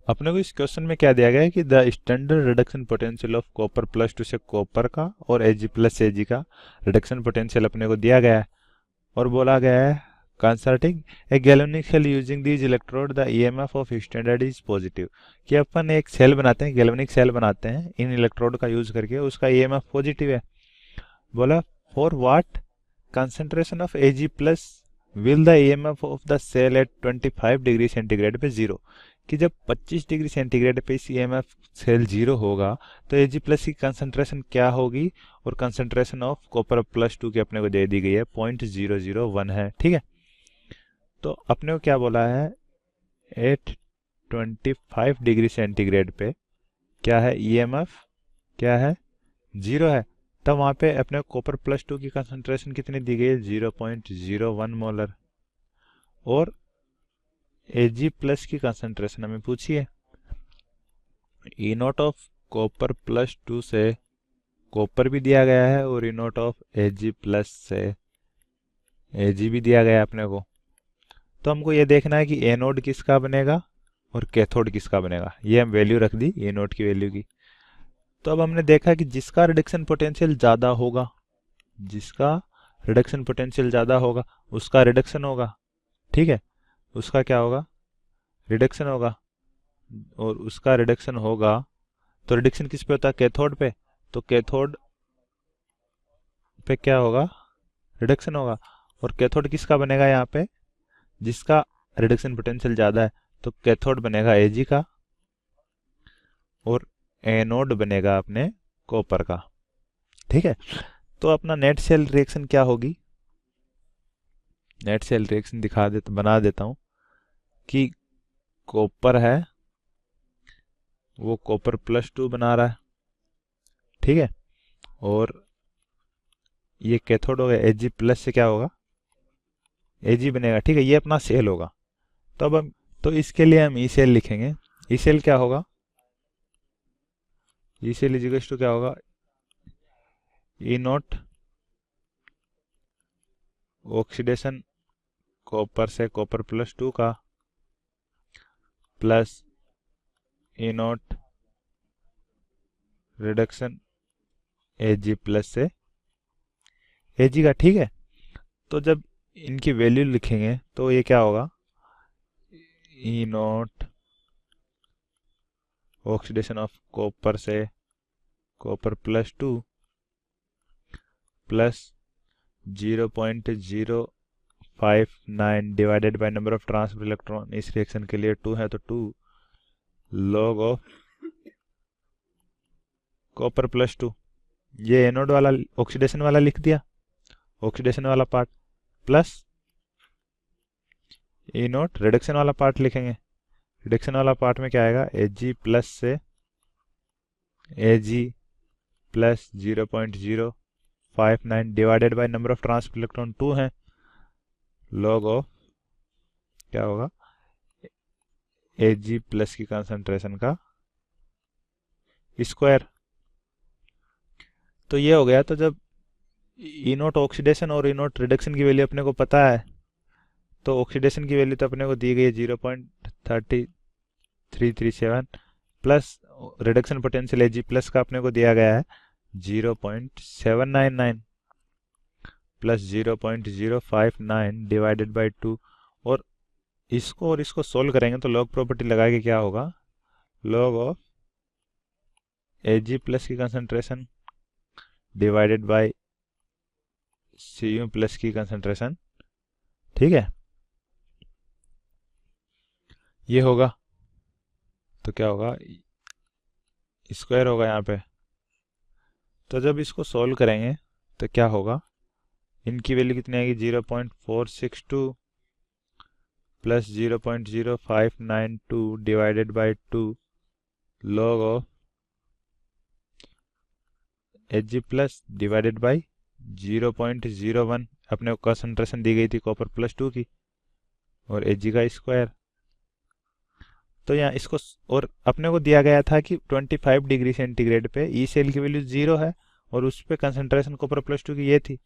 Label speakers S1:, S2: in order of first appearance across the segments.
S1: अपने को इस क्वेश्चन में क्या दिया गया है कि the standard reduction potential of copper plus two से कॉपर का और Ag प्लस Ag का रिडक्शन पोटेंशियल अपने को दिया गया है और बोला गया है constructing a galvanic cell using these electrode the EMF of standard is positive. कि अपन एक सेल बनाते हैं, गैल्वेनिक सेल बनाते हैं इन इलेक्ट्रोड का यूज करके, उसका ईएमएफ पॉजिटिव है। बोला for what concentration of Ag plus will the EMF of the cell at 25 degree centigrade पे जीरो। कि जब 25 डिग्री सेंटीग्रेड पे इस ईएमएफ सेल जीरो होगा तो Ag प्लस की कंसंट्रेशन क्या होगी, और concentration of copper plus to की अपने को दे दी गई है 0.001 है। ठीक है, तो अपने को क्या बोला है, एट 25 डिग्री सेंटीग्रेड पे क्या है, ईएमएफ क्या है, जीरो है। तब वहां पे अपने कॉपर प्लस टू की कंसंट्रेशन कितनी दी गई है, 0.01 मोलर। और Ag प्लस की कंसंट्रेशन हमें पूछी है, E naught of copper plus two से कॉपर भी दिया गया है और E naught of Ag plus से Ag भी दिया गया है अपने को। तो हमको ये देखना है कि एनोड किसका बनेगा और कैथोड किसका बनेगा। ये हम वैल्यू रख दी ए नोड की वैल्यू की। तो अब हमने देखा कि जिसका रिडक्शन पोटेंशियल ज़्यादा होगा, जिसका रिडक्शन पोटेंशियल ज़्यादा होगा उसका रिडक्शन होगा। ठीक है, उसका क्या होगा, रिडक्शन होगा। और उसका रिडक्शन होगा तो रिडक्शन किस पे होता है, कैथोड पे। तो कैथोड पे क्या होगा, रिडक्शन होगा। और कैथोड किसका बनेगा यहाँ पे, जिसका रिडक्शन पोटेंशियल ज़्यादा है। तो कैथोड बनेगा Ag का और एनोड बनेगा अपने कॉपर का। ठीक है, तो अपना नेट सेल रिएक्शन क्या होगी, नेट सेल रिएक्शन बना देता हूं कि कॉपर है वो कॉपर प्लस टू बना रहा है। ठीक है, और ये कैथोड हो गया, Ag प्लस से क्या होगा, Ag बनेगा। ठीक है, ये अपना सेल होगा। तो अब हम तो इसके लिए हम ई सेल लिखेंगे। ई सेल क्या होगा, ई सेल इजिकल्स टू क्या होगा, ई नॉट ऑक्सीडेशन कॉपर से कॉपर प्लस टू का plus E not reduction Ag plus से Ag का। ठीक है, तो जब इनकी वैल्यू लिखेंगे तो ये क्या होगा, ई नॉट ऑक्सीडेशन ऑफ कॉपर से copper plus two plus 0.059 divided by number of transfer electron. इस रिएक्शन के लिए 2 है तो 2 log of copper plus to, ये एनोड वाला ऑक्सीडेशन वाला लिख दिया, ऑक्सीडेशन वाला पार्ट, प्लस ई नोट रिडक्शन वाला पार्ट लिखेंगे। रिडक्शन वाला पार्ट में क्या आएगा, Ag प्लस से Ag plus 0.059 divided by number of transfer electron 2 है, लॉग ऑफ क्या होगा, Ag प्लस की कंसंट्रेशन का स्क्वायर। तो ये हो गया। तो जब ई नोट ऑक्सीडेशन और ई नोट रिडक्शन की वैल्यू अपने को पता है, तो ऑक्सीडेशन की वैल्यू तो अपने को दी गई है 0.3337 plus reduction potential Ag plus का अपने को दिया गया है 0.799 प्लस 0.059 डिवाइडेड बाई 2। और इसको सोल्व करेंगे तो लॉग प्रॉपर्टी लगा के क्या होगा, लॉग ऑफ Ag प्लस की concentration divided by Cu plus की कंसंट्रेशन। ठीक है, ये होगा तो क्या होगा, स्क्वायर होगा यहाँ पे। तो जब इसको सोल्व करेंगे तो क्या होगा, इनकी वैल्यू कितनी आएगी, 0.462 plus 0.0592 divided by 2 log of Ag plus divided by 0.01 अपने को कंसंट्रेशन दी गई थी कॉपर प्लस टू की, और Ag का स्क्वायर। तो यहाँ इसको, और अपने को दिया गया था कि 25 डिग्री सेंटीग्रेड पे ई सेल की वैल्यू 0 है और उस पर कंसंट्रेशन कॉपर प्लस टू की ये थी।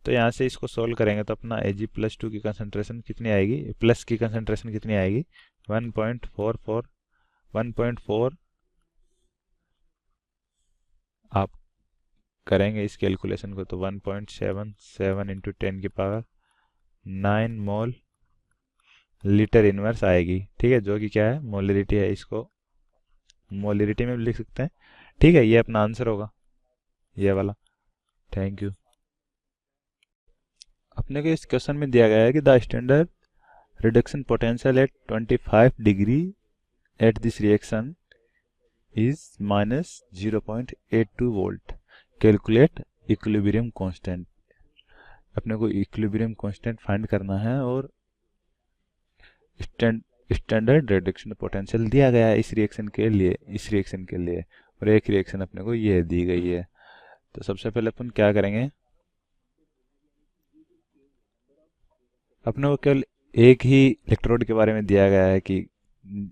S1: तो यहाँ से इसको सोल्व करेंगे तो अपना Ag प्लस टू की कंसंट्रेशन कितनी आएगी, प्लस की कंसंट्रेशन कितनी आएगी, 1.44 1.4 आप करेंगे इस कैलकुलेशन को तो 1.77 इंटू 10⁻9 मोल लीटर इनवर्स आएगी। ठीक है, जो कि क्या है, मोलरिटी है, इसको मोलरिटी में भी लिख सकते हैं। ठीक है, ये अपना आंसर होगा, ये वाला। Thank you. अपने को इस क्वेश्चन में दिया गया है कि the standard reduction potential at 25 degree at this reaction is -0.82 volt. Calculate equilibrium constant. अपने को इक्विलिब्रियम कांस्टेंट फाइंड करना है और स्टैंडर्ड रिडक्शन पोटेंशियल दिया गया है इस रिएक्शन के लिए, और एक रिएक्शन अपने को ये दी गई है। तो सबसे पहले अपन क्या करेंगे, अपने को केवल एक ही इलेक्ट्रोड के बारे में दिया गया है, कि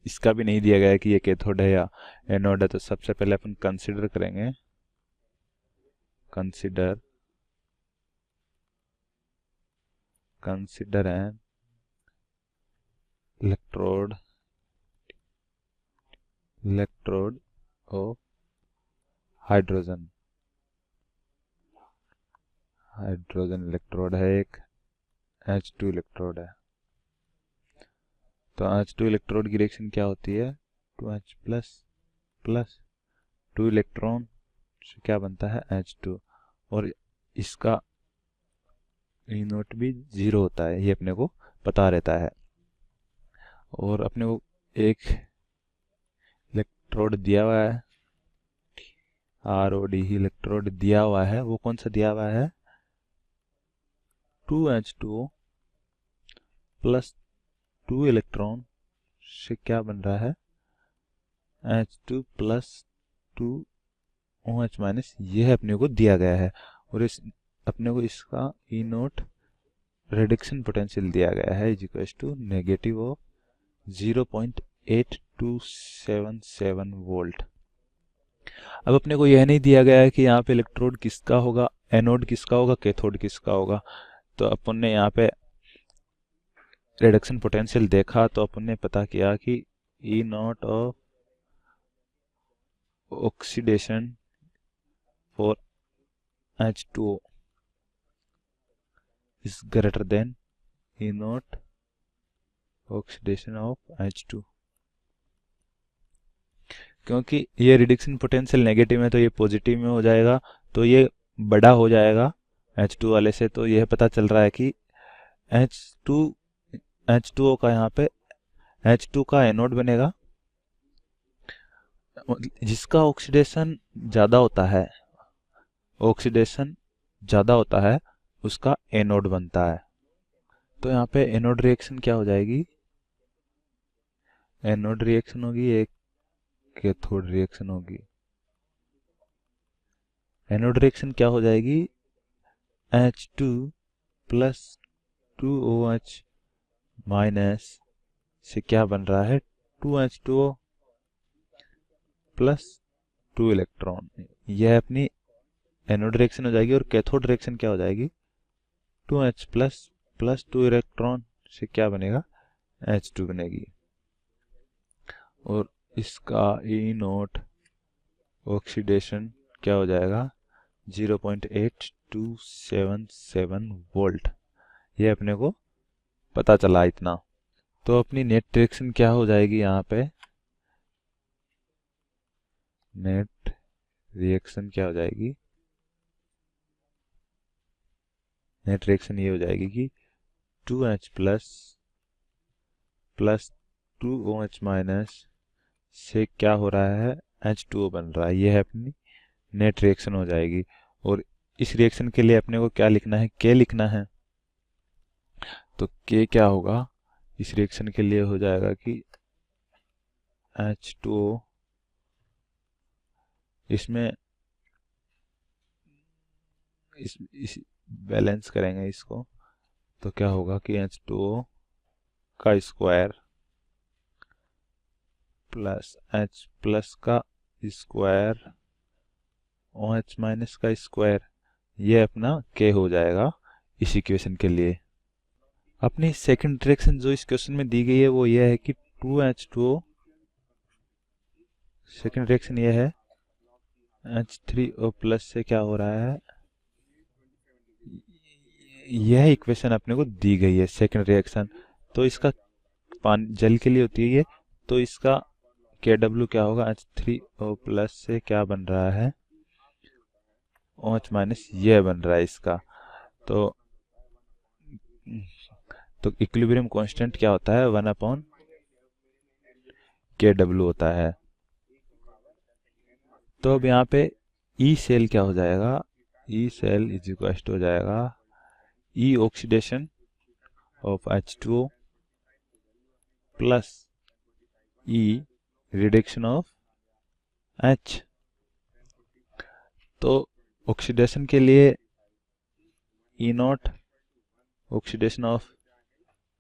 S1: इसका भी नहीं दिया गया है कि ये कैथोड है या एनोड है। तो सबसे पहले अपन कंसीडर करेंगे, consider N electrode of hydrogen electrode है, एक H2 इलेक्ट्रोड है। तो H2 इलेक्ट्रोड की रिएक्शन क्या होती है, 2H प्लस 2 इलेक्ट्रॉन से क्या बनता है, H2, और इसका ई नोट भी 0 होता है, ये अपने को पता रहता है। और अपने को एक इलेक्ट्रोड दिया हुआ है, ROD इलेक्ट्रोड दिया हुआ है। वो कौन सा दिया हुआ है, 2H2O प्लस 2 इलेक्ट्रॉन से क्या बन रहा है, H2 प्लस 2OH माइनस, यह अपने को दिया गया है। और इस अपने को इसका ई नोट रिडक्शन पोटेंशियल दिया गया है is equal to negative of 0.8277 volt. अब अपने को यह नहीं दिया गया है कि यहाँ पे इलेक्ट्रोड किसका होगा, एनोड किसका होगा, कैथोड किसका होगा। तो अपन ने यहाँ पे रिडक्शन पोटेंशियल देखा तो अपन ने पता किया कि E naught of oxidation for H2O is greater than E naught oxidation of H2। क्योंकि ये रिडक्शन पोटेंशियल नेगेटिव है तो ये पॉजिटिव में हो जाएगा, तो ये बड़ा हो जाएगा H2 वाले से। तो यह पता चल रहा है कि H2O का यहाँ पे H2 का एनोड बनेगा, जिसका ऑक्सीडेशन ज़्यादा होता है, उसका एनोड बनता है। तो यहाँ पे एनोड रिएक्शन क्या हो जाएगी, एनोड रिएक्शन होगी, एक कैथोड रिएक्शन होगी। एनोड रिएक्शन क्या हो जाएगी, H2 प्लस 2OH माइनस से क्या बन रहा है, 2H2O प्लस 2 इलेक्ट्रॉन, यह अपनी एनोड रिएक्शन हो जाएगी। और कैथोड रिएक्शन क्या हो जाएगी, 2H प्लस 2 इलेक्ट्रॉन से क्या बनेगा, H2 बनेगी। और इसका ई नोट ऑक्सीडेशन क्या हो जाएगा, 0.8277 वोल्ट। ये अपने को पता चला इतना। तो अपनी नेट रिएक्शन क्या हो जाएगी, यहाँ पे नेट रिएक्शन क्या हो जाएगी, नेट रिएक्शन ये हो जाएगी कि 2H प्लस 2OH माइनस से क्या हो रहा है, H2O बन रहा है। ये है अपनी नेट रिएक्शन हो जाएगी। और इस रिएक्शन के लिए अपने को क्या लिखना है, K लिखना है। तो K क्या होगा, इस रिएक्शन के लिए हो जाएगा कि H2O, इसमें इस बैलेंस करेंगे इसको, तो क्या होगा कि H2O का स्क्वायर प्लस H प्लस का स्क्वायर OH माइनस का स्क्वायर, ये अपना K हो जाएगा इस इक्वेशन के लिए। अपनी सेकंड डायरेक्शन जो इस क्वेश्चन में दी गई है वो ये है कि 2H2O सेकेंड रिएक्शन ये है H3O प्लस से क्या हो रहा है, यह इक्वेशन अपने को दी गई है सेकेंड रिएक्शन। तो इसका पानी जल के लिए होती है ये, तो इसका KW क्या होगा, H3O प्लस से क्या बन रहा है, OH माइनस ये बन रहा है इसका। तो इक्विलिब्रियम कांस्टेंट क्या होता है, 1/KW होता है। तो अब यहाँ पे ई सेल क्या हो जाएगा, E cell is equal to हो जाएगा E oxidation of H2O plus E reduction of H। तो ऑक्सीडेशन के लिए E naught oxidation of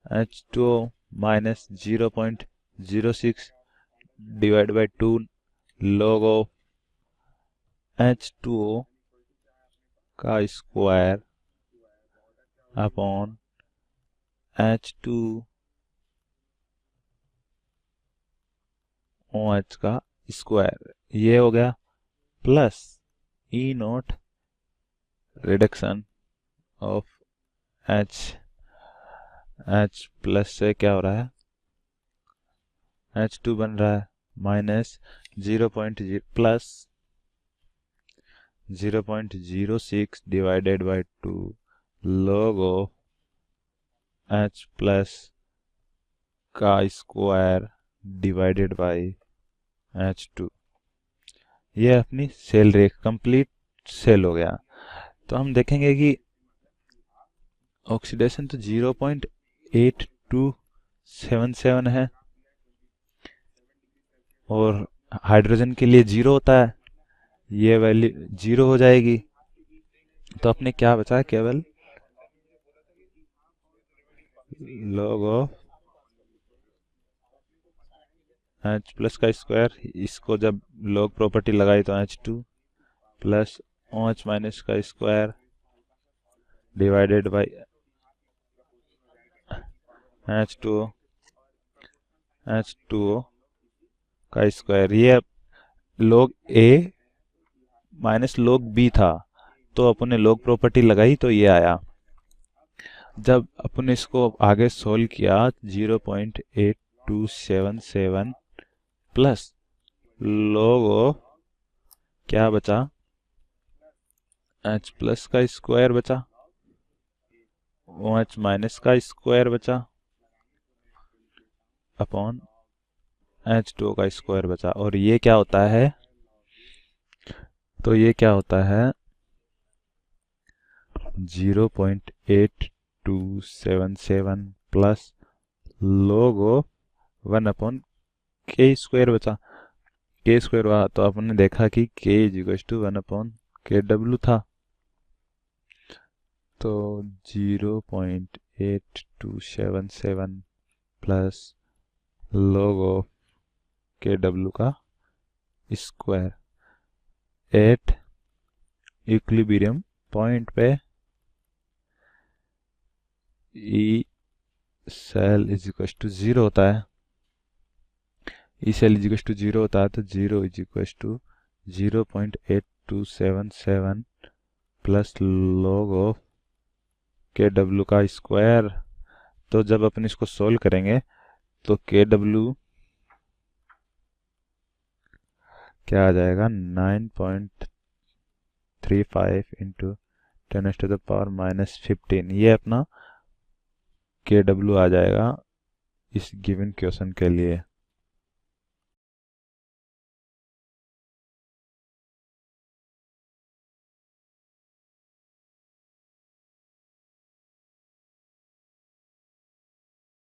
S1: H2O minus 0.06 divide by 2 log of H2O का स्क्वायर अपॉन H2OH का स्क्वायर, ये हो गया plus E not reduction of H plus से क्या हो रहा है, H2 बन रहा है minus 0.0 plus 0.06 divided by 2 log of H plus का स्क्वायर डिवाइडेड बाई H2। ये अपनी सेल रेख कंप्लीट सेल हो गया। तो हम देखेंगे कि ऑक्सीडेशन तो 0.8277 है और हाइड्रोजन के लिए 0 होता है, ये वैल्यू 0 हो जाएगी। तो अपने क्या बचा, केवल log ऑफ H प्लस का स्क्वायर, इसको जब log प्रॉपर्टी लगाई तो H2 प्लस OH माइनस का स्क्वायर डिवाइडेड बाई H2O का स्क्वायर। ये log A minus log B था, तो अपन ने log प्रॉपर्टी लगाई तो ये आया। जब अपन ने इसको आगे सोल्व किया 0.8277 प्लस log ऑफ क्या बचा, H प्लस का स्क्वायर बचा, OH माइनस का स्क्वायर बचा अपॉन H2O का स्क्वायर बचा। और ये क्या होता है, तो ये क्या होता है 0.8277 plus log of 1/k square बचा, k स्क्वायर हुआ तो अपन ने देखा कि k is equal to 1/KW था। तो 0.8277 प्लस log ऑफ KW का स्क्वायर एट इक्विलिब्रियम पॉइंट पे E cell is equal to 0 होता है, E cell is equal to 0 होता है, तो 0 is equal to 0.8277 plus log of KW का स्क्वायर। तो जब अपन इसको सोल्व करेंगे तो KW क्या आ जाएगा 9.35 इंटू 10⁻⁻15, ये अपना KW आ जाएगा इस गिवन क्वेश्चन के लिए।